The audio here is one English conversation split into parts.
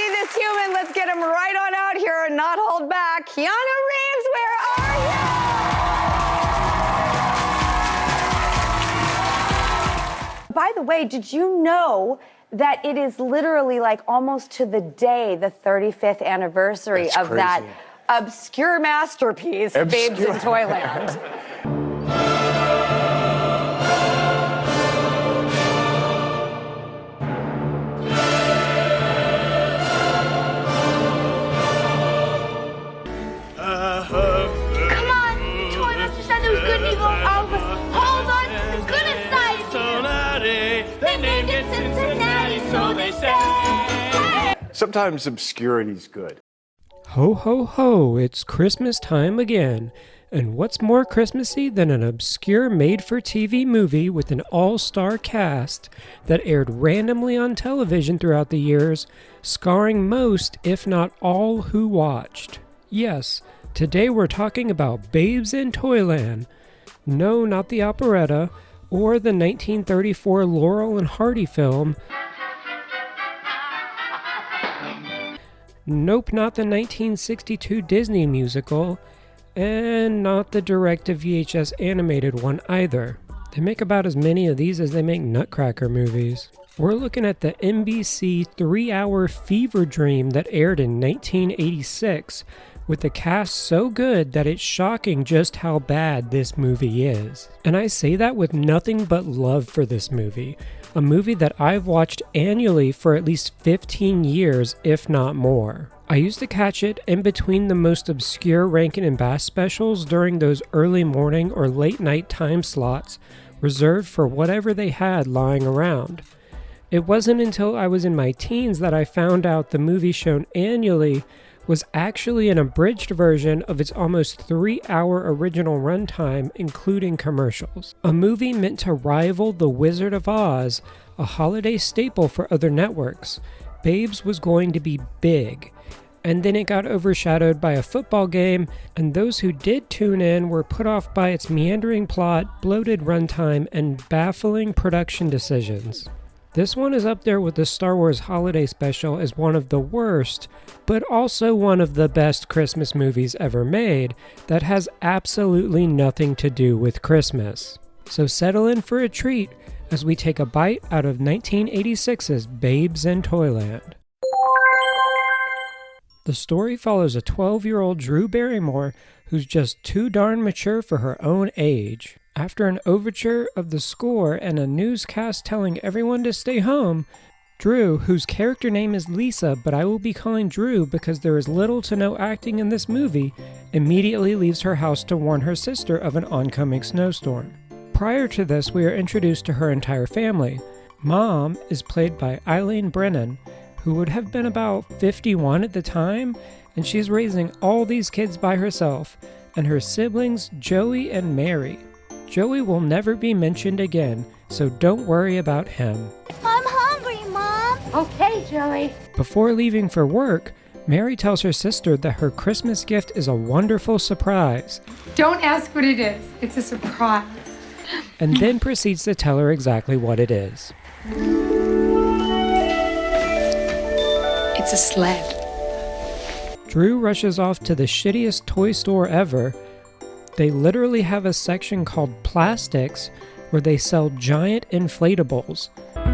see this human. Let's get him right on out here and not hold back. Keanu Reeves, where are you? By the way, did you know that it is literally like almost to the day the 35th anniversary That's of crazy. that obscure masterpiece, Babes in Toyland? Come on, Toy Master said there was good and evil in all of us. Hold on to the good inside of you. They named it Cincinnati, so they say. Sometimes obscurity's good. Ho ho ho, it's Christmas time again. And what's more Christmassy than an obscure made-for-TV movie with an all-star cast that aired randomly on television throughout the years, scarring most, if not all, who watched? Yes, today we're talking about Babes in Toyland. No, not the operetta, or the 1934 Laurel and Hardy film. Nope, not the 1962 Disney musical, and not the direct-to-VHS animated one either. They make about as many of these as they make Nutcracker movies. We're looking at the NBC 3-hour fever dream that aired in 1986, with the cast so good that it's shocking just how bad this movie is. And I say that with nothing but love for this movie. A movie that I've watched annually for at least 15 years, if not more. I used to catch it in between the most obscure Rankin and Bass specials during those early morning or late night time slots reserved for whatever they had lying around. It wasn't until I was in my teens that I found out the movie shown annually was actually an abridged version of its almost 3-hour original runtime, including commercials. A movie meant to rival The Wizard of Oz, a holiday staple for other networks. Babes was going to be big, and then it got overshadowed by a football game, and those who did tune in were put off by its meandering plot, bloated runtime, and baffling production decisions. This one is up there with the Star Wars Holiday Special as one of the worst, but also one of the best Christmas movies ever made that has absolutely nothing to do with Christmas. So settle in for a treat as we take a bite out of 1986's Babes in Toyland. The story follows a 12-year-old Drew Barrymore who's just too darn mature for her own age. After an overture of the score and a newscast telling everyone to stay home, Drew, whose character name is Lisa, but I will be calling Drew because there is little to no acting in this movie, immediately leaves her house to warn her sister of an oncoming snowstorm. Prior to this, we are introduced to her entire family. Mom is played by Eileen Brennan, who would have been about 51 at the time, and she's raising all these kids by herself, and her siblings Joey and Mary. Joey will never be mentioned again, so don't worry about him. I'm hungry, Mom. Okay, Joey. Before leaving for work, Mary tells her sister that her Christmas gift is a wonderful surprise. Don't ask what it is. It's a surprise. And then proceeds to tell her exactly what it is. It's a sled. Drew rushes off to the shittiest toy store ever. They literally have a section called Plastics where they sell giant inflatables.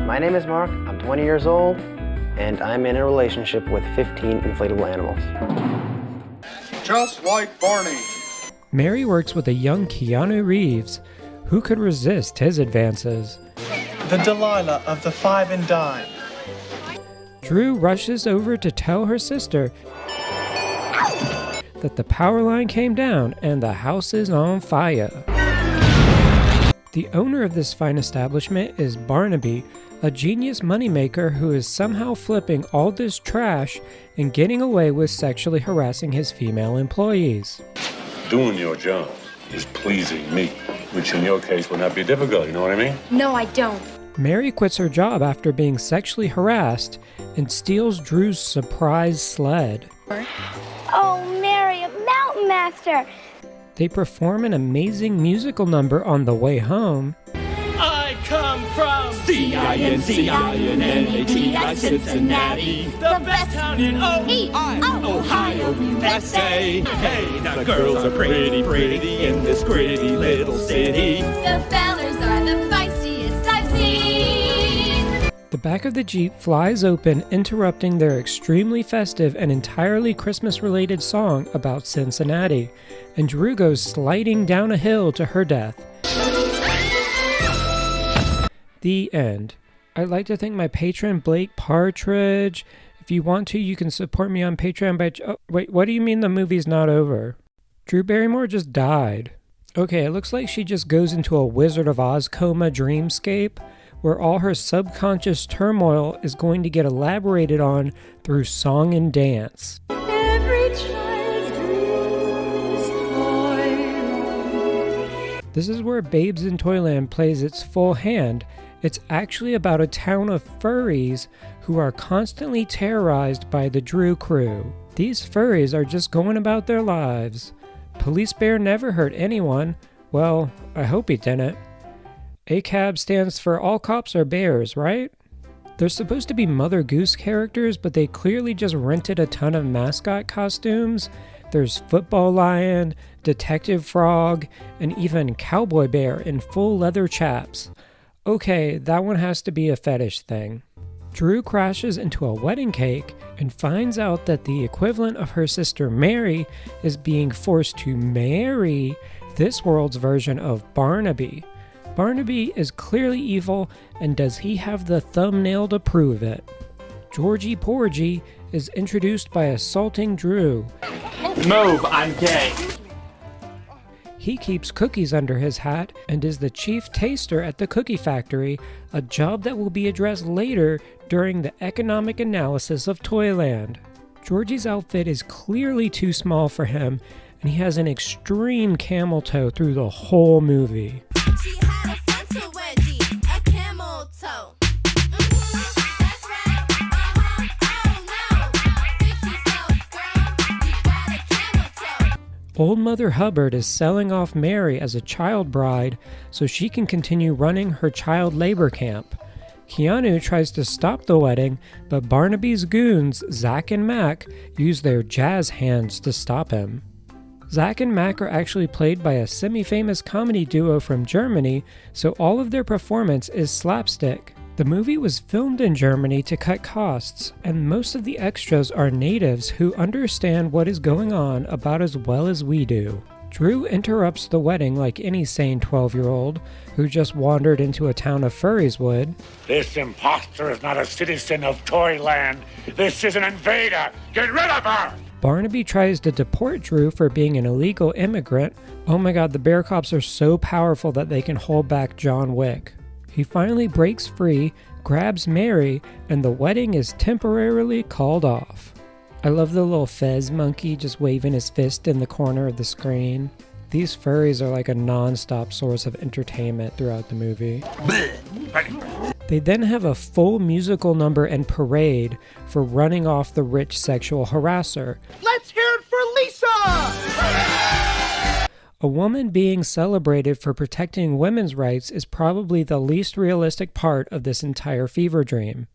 My name is Mark, I'm 20 years old, and I'm in a relationship with 15 inflatable animals. Just like Barney. Mary works with a young Keanu Reeves. Who could resist his advances? The Delilah of the Five and Dime. Drew rushes over to tell her sister that the power line came down and the house is on fire. The owner of this fine establishment is Barnaby, a genius moneymaker who is somehow flipping all this trash and getting away with sexually harassing his female employees. Doing your job is pleasing me, which in your case would not be difficult, you know what I mean? No, I don't. Mary quits her job after being sexually harassed and steals Drew's surprise sled. Oh, Mary, a mountain master. They perform an amazing musical number on the way home. I come from C-I-N-C-I-N-N-A-T-I, Cincinnati, the best town in Ohio, USA. Hey, the girls are pretty, pretty in this gritty little city. The fellers are the feistiest I've seen. The back of the Jeep flies open, interrupting their extremely festive and entirely Christmas-related song about Cincinnati, and Drew goes sliding down a hill to her death. The end. I'd like to thank my patron Blake Partridge. If you want to, you can support me on Patreon by... Oh, wait, what do you mean the movie's not over? Drew Barrymore just died. Okay, it looks like she just goes into a Wizard of Oz coma dreamscape, where all her subconscious turmoil is going to get elaborated on through song and dance. Every child's dream is Toyland. This is where Babes in Toyland plays its full hand. It's actually about a town of furries who are constantly terrorized by the Drew crew. These furries are just going about their lives. Police Bear never hurt anyone. Well, I hope he didn't. ACAB stands for All Cops Are Bears, right? They're supposed to be Mother Goose characters, but they clearly just rented a ton of mascot costumes. There's Football Lion, Detective Frog, and even Cowboy Bear in full leather chaps. Okay, that one has to be a fetish thing. Drew crashes into a wedding cake and finds out that the equivalent of her sister Mary is being forced to marry this world's version of Barnaby. Barnaby is clearly evil, and does he have the thumbnail to prove it? Georgie Porgy is introduced by assaulting Drew. Move, I'm gay. He keeps cookies under his hat and is the chief taster at the cookie factory, a job that will be addressed later during the economic analysis of Toyland. Georgie's outfit is clearly too small for him, and he has an extreme camel toe through the whole movie. She had a frontal wedgie, a camel toe. That's right. Oh no. Fix yourself, girl. You got a camel toe. Old Mother Hubbard is selling off Mary as a child bride so she can continue running her child labor camp. Keanu tries to stop the wedding, but Barnaby's goons, Zach and Mac, use their jazz hands to stop him. Zach and Mac are actually played by a semi-famous comedy duo from Germany, so all of their performance is slapstick. The movie was filmed in Germany to cut costs, and most of the extras are natives who understand what is going on about as well as we do. Drew interrupts the wedding like any sane 12-year-old who just wandered into a town of furries would. This imposter is not a citizen of Toyland. This is an invader. Get rid of her! Barnaby tries to deport Drew for being an illegal immigrant. Oh my god, the bear cops are so powerful that they can hold back John Wick. He finally breaks free, grabs Mary, and the wedding is temporarily called off. I love the little Fez monkey just waving his fist in the corner of the screen. These furries are like a non-stop source of entertainment throughout the movie. They then have a full musical number and parade for running off the rich sexual harasser. Let's hear it for Lisa! A woman being celebrated for protecting women's rights is probably the least realistic part of this entire fever dream.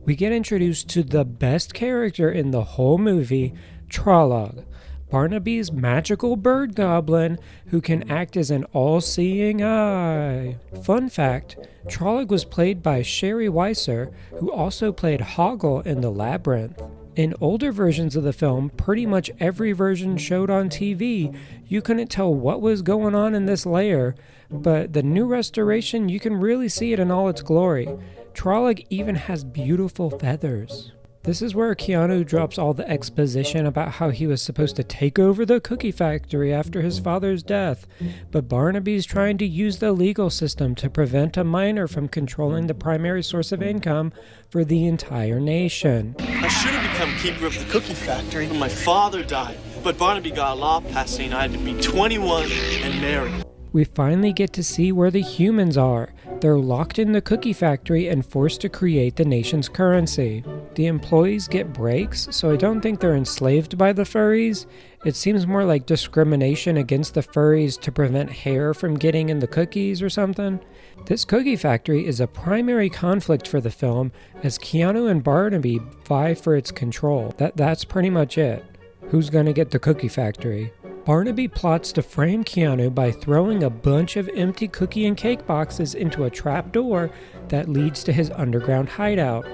We get introduced to the best character in the whole movie, Trolloc, Barnaby's magical bird goblin who can act as an all-seeing eye. Fun fact, Trolloc was played by Sherry Weiser, who also played Hoggle in The Labyrinth. In older versions of the film, pretty much every version showed on TV, you couldn't tell what was going on in this layer, but the new restoration, you can really see it in all its glory. Trolloc even has beautiful feathers. This is where Keanu drops all the exposition about how he was supposed to take over the cookie factory after his father's death, but Barnaby's trying to use the legal system to prevent a minor from controlling the primary source of income for the entire nation. I should have become keeper of the cookie factory when my father died, but Barnaby got a law passed saying I had to be 21 and married. We finally get to see where the humans are. They're locked in the cookie factory and forced to create the nation's currency. The employees get breaks, so I don't think they're enslaved by the furries. It seems more like discrimination against the furries to prevent hair from getting in the cookies or something. This cookie factory is a primary conflict for the film, as Keanu and Barnaby vie for its control. That's pretty much it. Who's gonna get the cookie factory? Barnaby plots to frame Keanu by throwing a bunch of empty cookie and cake boxes into a trap door that leads to his underground hideout.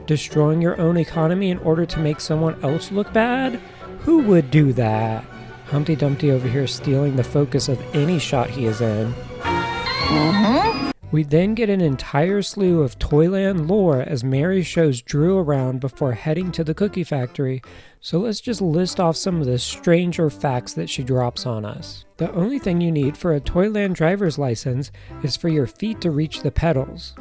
Destroying your own economy in order to make someone else look bad? Who would do that? Humpty Dumpty over here stealing the focus of any shot he is in. We then get an entire slew of Toyland lore as Mary shows Drew around before heading to the cookie factory, so let's just list off some of the stranger facts that she drops on us. The only thing you need for a Toyland driver's license is for your feet to reach the pedals.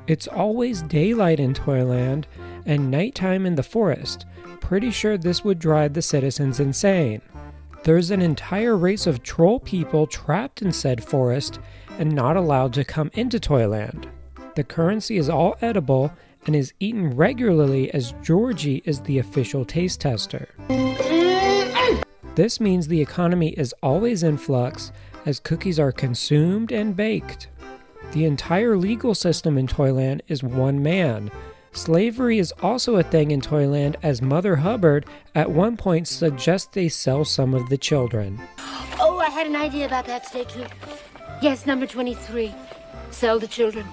It's always daylight in Toyland and nighttime in the forest. Pretty sure this would drive the citizens insane. There's an entire race of troll people trapped in said forest and not allowed to come into Toyland. The currency is all edible and is eaten regularly as Georgie is the official taste tester. This means the economy is always in flux as cookies are consumed and baked. The entire legal system in Toyland is one man. Slavery is also a thing in Toyland as Mother Hubbard at one point suggests they sell some of the children. Oh, I had an idea about that today too. Yes, number 23. Sell the children.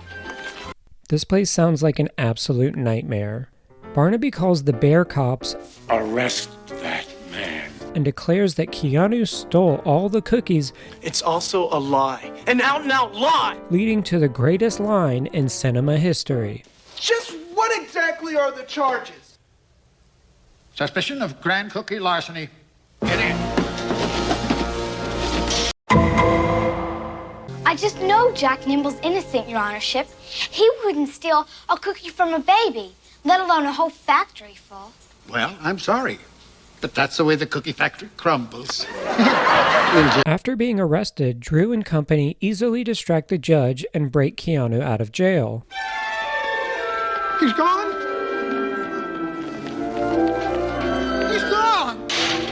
This place sounds like an absolute nightmare. Barnaby calls the bear cops, Arrest that man. and declares that Keanu stole all the cookies. It's also a lie. An out-and-out lie! Leading to the greatest line in cinema history. Just what exactly are the charges? Suspicion of grand cookie larceny. Get in. I just know Jack Nimble's innocent, Your Honorship. He wouldn't steal a cookie from a baby, let alone a whole factory full. Well, I'm sorry, but that's the way the cookie factory crumbles. After being arrested, Drew and company easily distract the judge and break Keanu out of jail. He's gone? He's gone!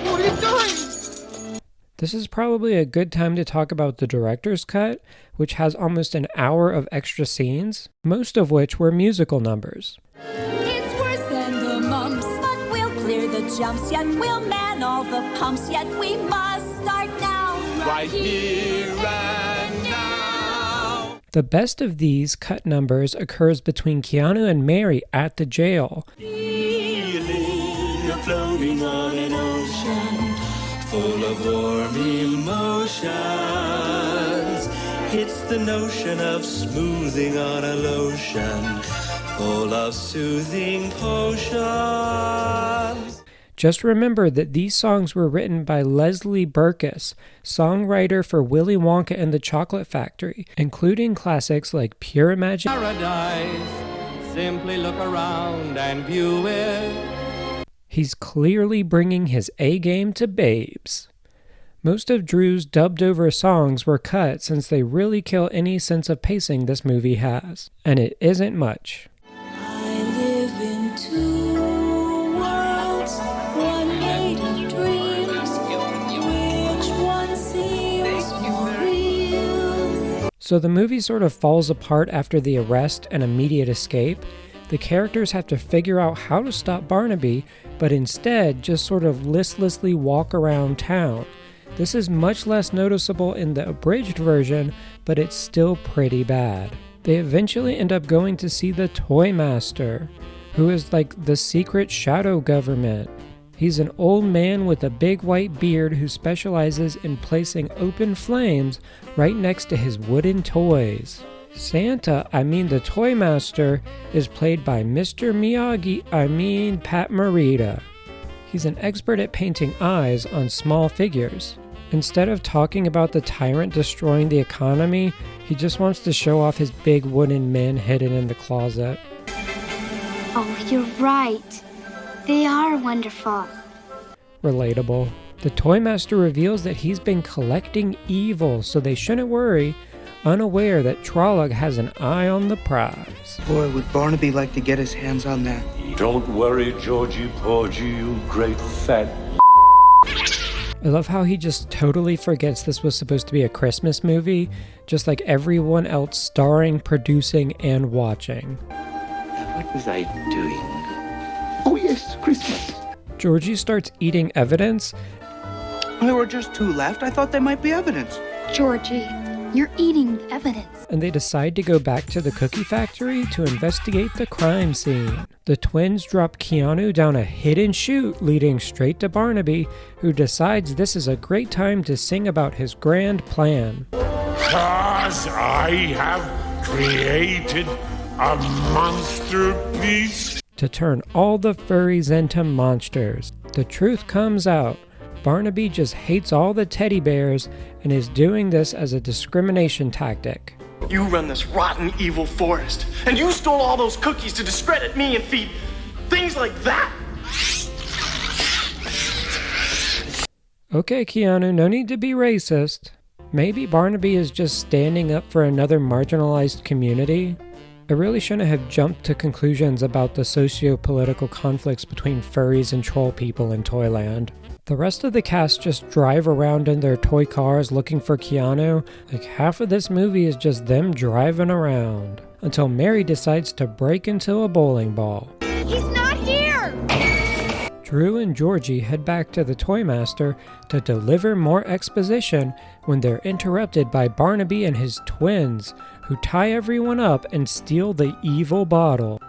What are you doing? This is probably a good time to talk about the director's cut, which has almost an hour of extra scenes, most of which were musical numbers. It's worse than the mumps, but we'll clear the jumps, yet we'll man all the pumps, yet we must start now, right here and now. The best of these cut numbers occurs between Keanu and Mary at the jail. Feeling you're floating on an ocean full of warm emotions. It's the notion of smoothing on a lotion full of soothing potions. Just remember that these songs were written by Leslie Burkus, songwriter for Willy Wonka and the Chocolate Factory, including classics like Pure Imagination. Paradise, simply look around and view it. He's clearly bringing his A-game to Babes. Most of Drew's dubbed-over songs were cut since they really kill any sense of pacing this movie has, and it isn't much. I live in two worlds, one made of dreams, which one seems more real? So the movie sort of falls apart after the arrest and immediate escape. The characters have to figure out how to stop Barnaby, but instead just sort of listlessly walk around town. This is much less noticeable in the abridged version, but it's still pretty bad. They eventually end up going to see the Toy Master, who is like the secret shadow government. He's an old man with a big white beard who specializes in placing open flames right next to his wooden toys. The Toy Master, is played by Mr. Miyagi, Pat Morita. He's an expert at painting eyes on small figures. Instead of talking about the tyrant destroying the economy, he just wants to show off his big wooden men hidden in the closet. Oh, you're right. They are wonderful. Relatable. The Toy Master reveals that he's been collecting evil, so they shouldn't worry. unaware that Trolloc has an eye on the prize. Boy, would Barnaby like to get his hands on that. Don't worry, Georgie Porgy, you great fat. I love how he just totally forgets this was supposed to be a Christmas movie, just like everyone else starring, producing, and watching. What was I doing? Oh yes, Christmas. Georgie starts eating evidence. There were just 2 left. I thought they might be evidence. Georgie, you're eating the evidence. And they decide to go back to the cookie factory to investigate the crime scene. The twins drop Keanu down a hidden chute leading straight to Barnaby, who decides this is a great time to sing about his grand plan. 'Cause I have created a monster beast. To turn all the furries into monsters. The truth comes out. Barnaby just hates all the teddy bears and is doing this as a discrimination tactic. You run this rotten, evil forest, and you stole all those cookies to discredit me and feed things like that. Okay, Keanu, no need to be racist. Maybe Barnaby is just standing up for another marginalized community. I really shouldn't have jumped to conclusions about the socio-political conflicts between furries and troll people in Toyland. The rest of the cast just drive around in their toy cars looking for Keanu. Like half of this movie is just them driving around. Until Mary decides to break into a bowling ball. He's not here! Drew and Georgie head back to the Toy Master to deliver more exposition when they're interrupted by Barnaby and his twins, who tie everyone up and steal the evil bottle.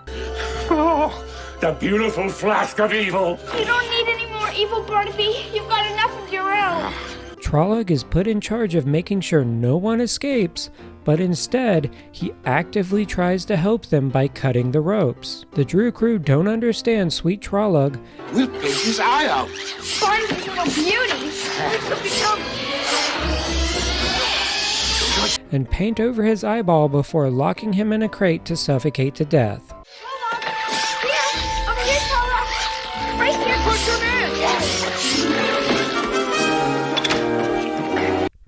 Oh, the beautiful flask of evil. You don't need any more evil, Barnaby. You've got enough of your own. Trolloc is put in charge of making sure no one escapes, but instead, he actively tries to help them by cutting the ropes. The Drew crew don't understand sweet Trolloc. We'll take his eye out. Barnaby's little beauty. And paint over his eyeball before locking him in a crate to suffocate to death. Over here, Trolloc. Right here, towards your room.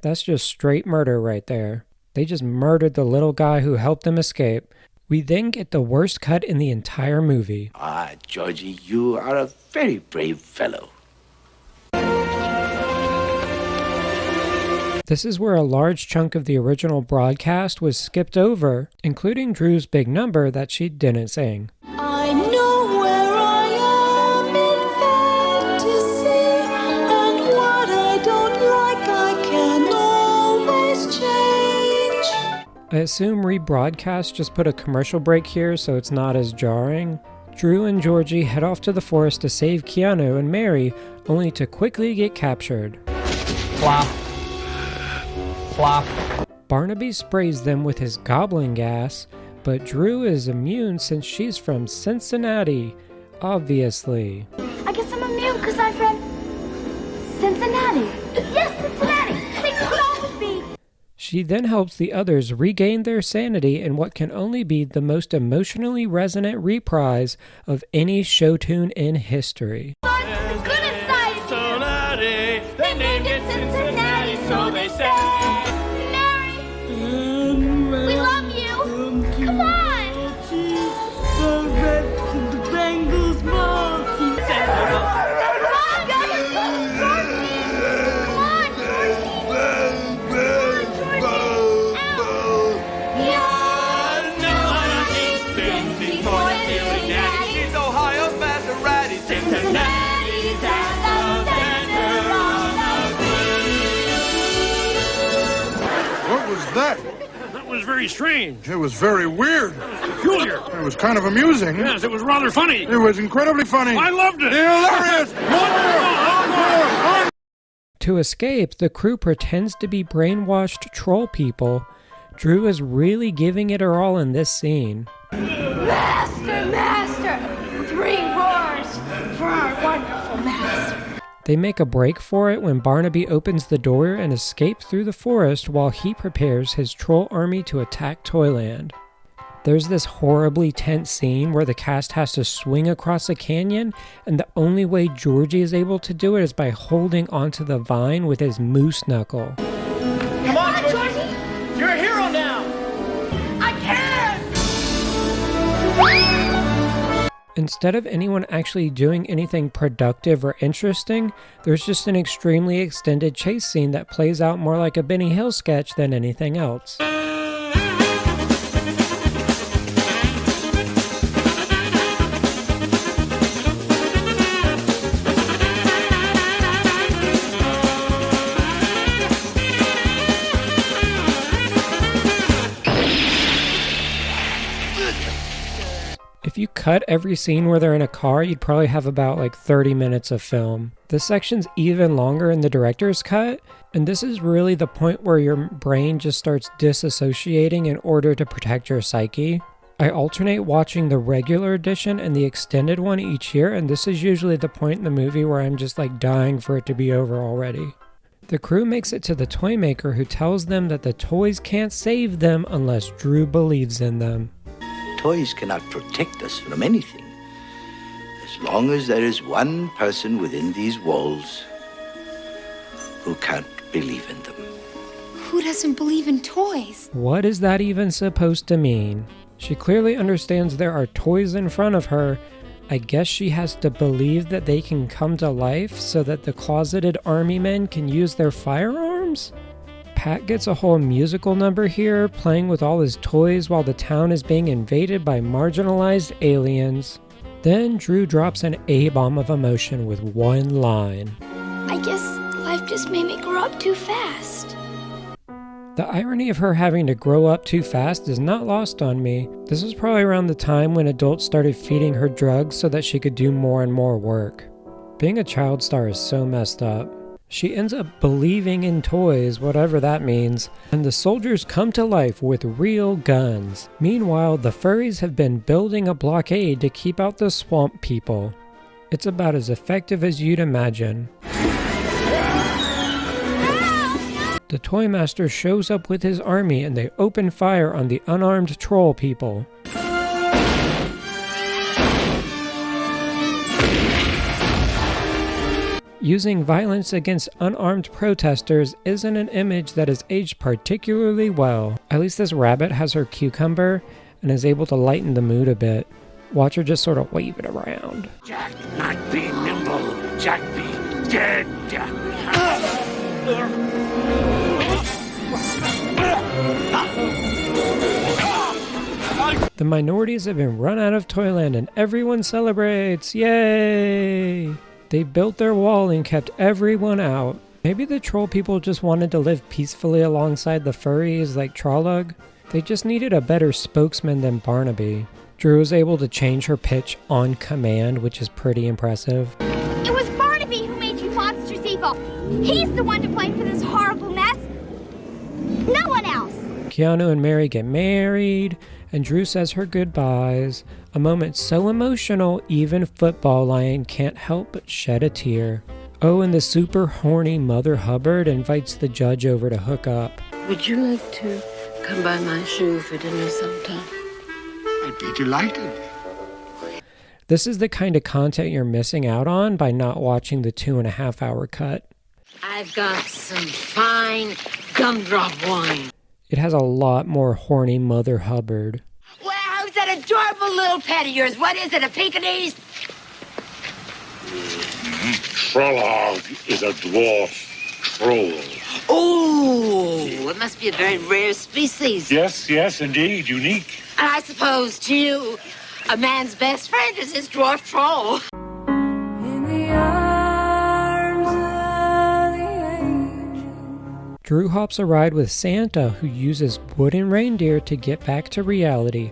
That's just straight murder right there. They just murdered the little guy who helped them escape. We then get the worst cut in the entire movie. Ah, Georgie, you are a very brave fellow. This is where a large chunk of the original broadcast was skipped over, including Drew's big number that she didn't sing. I know where I am in fantasy, and what I don't like I can always change. I assume rebroadcast just put a commercial break here so it's not as jarring. Drew and Georgie head off to the forest to save Keanu and Mary, only to quickly get captured. Flop. Flop. Barnaby sprays them with his goblin gas, but Drew is immune since she's from Cincinnati, obviously. I guess I'm immune because I'm from Cincinnati. Yes, Cincinnati. They could always be. She then helps the others regain their sanity in what can only be the most emotionally resonant reprise of any show tune in history. It's good inside of you. They named it Cincinnati, so they say. Mary, we love you. Come on. That was very strange. It was very weird. Peculiar. It was kind of amusing. Yes, it was rather funny. It was incredibly funny. I loved it. Hilarious. Wonderful. To escape, the crew pretends to be brainwashed troll people. Drew is really giving it her all in this scene. Master, 3 roars for our wonderful master. They make a break for it when Barnaby opens the door and escapes through the forest while he prepares his troll army to attack Toyland. There's this horribly tense scene where the cast has to swing across a canyon, and the only way Georgie is able to do it is by holding onto the vine with his moose knuckle. Come on, Georgie. You're a hero now. Instead of anyone actually doing anything productive or interesting, there's just an extremely extended chase scene that plays out more like a Benny Hill sketch than anything else. If you cut every scene where they're in a car, you'd probably have about like 30 minutes of film. This section's even longer in the director's cut, and this is really the point where your brain just starts disassociating in order to protect your psyche. I alternate watching the regular edition and the extended one each year, and this is usually the point in the movie where I'm just like dying for it to be over already. The crew makes it to the toy maker, who tells them that the toys can't save them unless Drew believes in them. Toys cannot protect us from anything. As long as there is one person within these walls who can't believe in them. Who doesn't believe in toys? What is that even supposed to mean? She clearly understands there are toys in front of her. I guess she has to believe that they can come to life so that the closeted army men can use their firearms? Pat gets a whole musical number here, playing with all his toys while the town is being invaded by marginalized aliens. Then Drew drops an A-bomb of emotion with one line. I guess life just made me grow up too fast. The irony of her having to grow up too fast is not lost on me. This was probably around the time when adults started feeding her drugs so that she could do more and more work. Being a child star is so messed up. She ends up believing in toys, whatever that means, and the soldiers come to life with real guns. Meanwhile, the furries have been building a blockade to keep out the swamp people. It's about as effective as you'd imagine. The Toy Master shows up with his army and they open fire on the unarmed troll people. Using violence against unarmed protesters isn't an image that has aged particularly well. At least this rabbit has her cucumber and is able to lighten the mood a bit. Watch her just sort of wave it around. Jack not be nimble, Jack be dead. The minorities have been run out of Toyland and everyone celebrates. Yay! They built their wall and kept everyone out. Maybe the troll people just wanted to live peacefully alongside the furries like Trolloc. They just needed a better spokesman than Barnaby. Drew was able to change her pitch on command, which is pretty impressive. It was Barnaby who made you monsters evil. He's the one to blame for this horrible mess. No one else. Keanu and Mary get married, and Drew says her goodbyes. A moment so emotional, even Football Lion can't help but shed a tear. Oh, and the super horny Mother Hubbard invites the judge over to hook up. Would you like to come by my shoe for dinner sometime? I'd be delighted. This is the kind of content you're missing out on by not watching the 2.5-hour cut. I've got some fine gumdrop wine. It has a lot more horny Mother Hubbard. Well, how's that adorable little pet of yours? What is it, a Pekingese? Trolloc is a dwarf troll. Oh, it must be a very rare species. Yes, indeed, unique. And I suppose, to you, a man's best friend is his dwarf troll. Drew hops a ride with Santa, who uses wooden reindeer to get back to reality.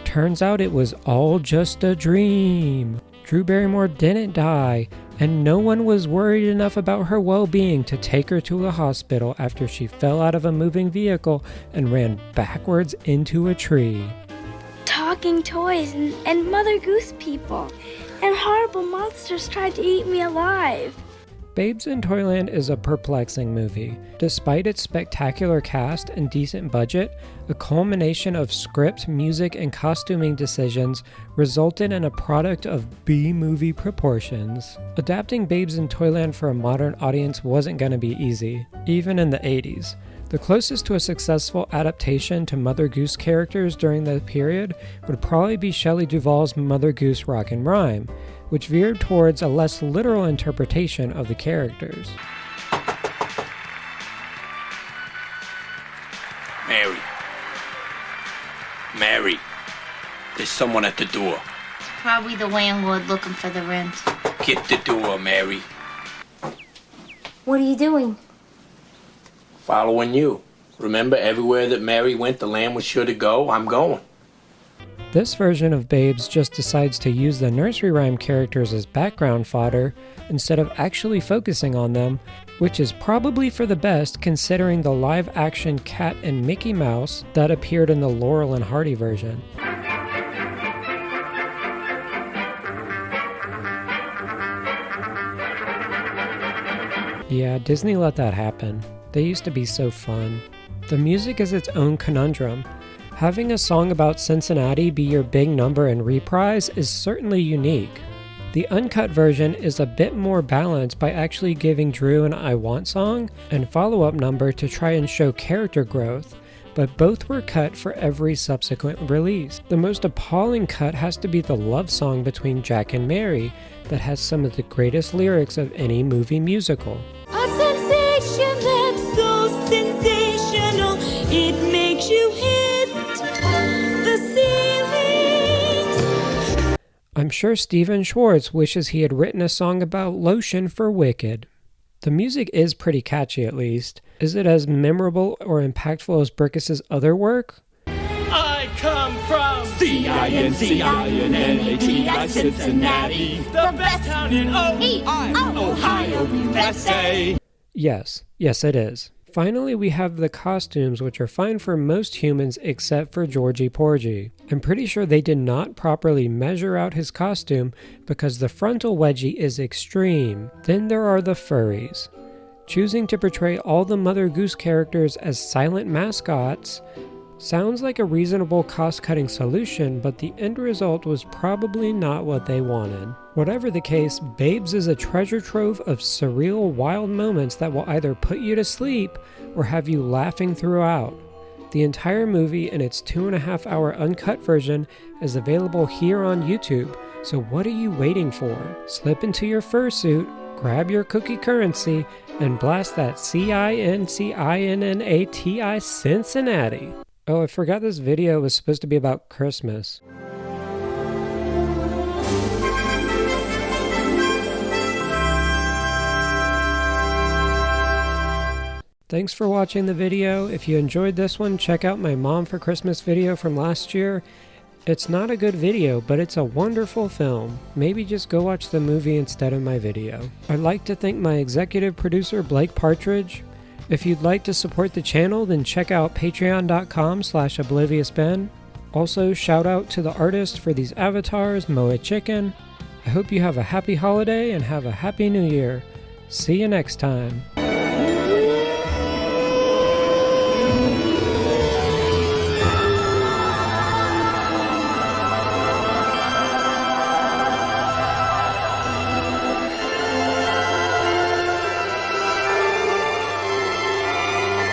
Turns out it was all just a dream. Drew Barrymore didn't die, and no one was worried enough about her well-being to take her to a hospital after she fell out of a moving vehicle and ran backwards into a tree. Talking toys and Mother Goose people. And horrible monsters tried to eat me alive. Babes in Toyland is a perplexing movie. Despite its spectacular cast and decent budget, a culmination of script, music, and costuming decisions resulted in a product of B-movie proportions. Adapting Babes in Toyland for a modern audience wasn't going to be easy, even in the 80s. The closest to a successful adaptation to Mother Goose characters during that period would probably be Shelley Duvall's Mother Goose Rock and Rhyme, which veered towards a less literal interpretation of the characters. Mary, there's someone at the door. Probably the landlord looking for the rent. Get the door, Mary. What are you doing? Following you. Remember, everywhere that Mary went, the lamb was sure to go. I'm going. This version of Babes just decides to use the nursery rhyme characters as background fodder instead of actually focusing on them, which is probably for the best considering the live-action Cat and Mickey Mouse that appeared in the Laurel and Hardy version. Yeah, Disney let that happen. They used to be so fun. The music is its own conundrum. Having a song about Cincinnati be your big number and reprise is certainly unique. The uncut version is a bit more balanced by actually giving Drew an I Want song and follow-up number to try and show character growth, but both were cut for every subsequent release. The most appalling cut has to be the love song between Jack and Mary that has some of the greatest lyrics of any movie musical. A sensation that's so sensational, it makes you hit the ceiling. I'm sure Steven Schwartz wishes he had written a song about lotion for Wicked. The music is pretty catchy at least. Is it as memorable or impactful as Brickus's other work? I come from C-I-N-C-I-N-N-A-T-I, Cincinnati, the best town in Ohio, USA. Yes, it is. Finally, we have the costumes, which are fine for most humans except for Georgie Porgy. I'm pretty sure they did not properly measure out his costume because the frontal wedgie is extreme. Then there are the furries. Choosing to portray all the Mother Goose characters as silent mascots sounds like a reasonable cost-cutting solution, but the end result was probably not what they wanted. Whatever the case, Babes is a treasure trove of surreal, wild moments that will either put you to sleep or have you laughing throughout. The entire movie in its 2.5-hour uncut version is available here on YouTube, so what are you waiting for? Slip into your fursuit, grab your cookie currency, and blast that C-I-N-C-I-N-N-A-T-I Cincinnati. Oh, I forgot this video was supposed to be about Christmas. Thanks for watching the video. If you enjoyed this one, check out my Mom for Christmas video from last year. It's not a good video, but it's a wonderful film. Maybe just go watch the movie instead of my video. I'd like to thank my executive producer, Blake Partridge. If you'd like to support the channel, then check out patreon.com/obliviousben. Also, shout out to the artist for these avatars, Moe Chicken. I hope you have a happy holiday and have a happy new year. See you next time.